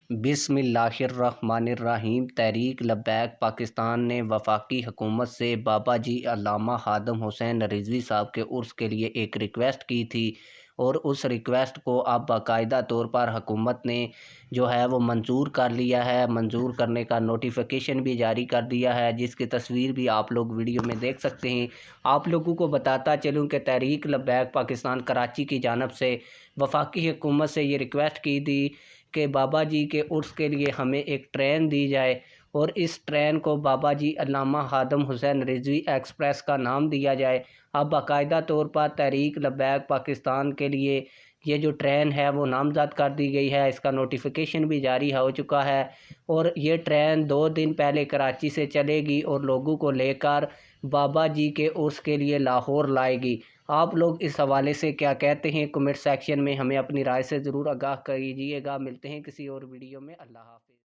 बिस्मिल्लाहिर्रहमानिर्रहीम। तहरीक लब्बैक पाकिस्तान ने वफाकी हुकूमत से बाबा जी अल्लामा खादम हुसैन रिजवी साहब के उर्स के लिए एक रिक्वेस्ट की थी और उस रिक्वेस्ट को अब बाकायदा तौर पर हुकूमत ने जो है वो मंजूर कर लिया है। मंजूर करने का नोटिफिकेशन भी जारी कर दिया है, जिसकी तस्वीर भी आप लोग वीडियो में देख सकते हैं। आप लोगों को बताता चलूँ कि तहरीक लब्बैक पाकिस्तान कराची की जानब से वफाकी हुकूमत से ये रिक्वेस्ट की थी कि बाबा जी के उर्स के लिए हमें एक ट्रेन दी जाए और इस ट्रेन को बाबा जी अल्लामा खादम हुसैन रिजवी एक्सप्रेस का नाम दिया जाए। अब बाकायदा तौर पर तहरीक लब्बैक पाकिस्तान के लिए ये जो ट्रेन है वो नामज़द कर दी गई है। इसका नोटिफिकेशन भी जारी हो चुका है और ये ट्रेन 2 दिन पहले कराची से चलेगी और लोगों को लेकर बाबा जी के उर्स के लिए लाहौर लाएगी। आप लोग इस हवाले से क्या कहते हैं? कमेंट सेक्शन में हमें अपनी राय से ज़रूर आगाह कीजिएगा। मिलते हैं किसी और वीडियो में। अल्लाह हाफ़िज़।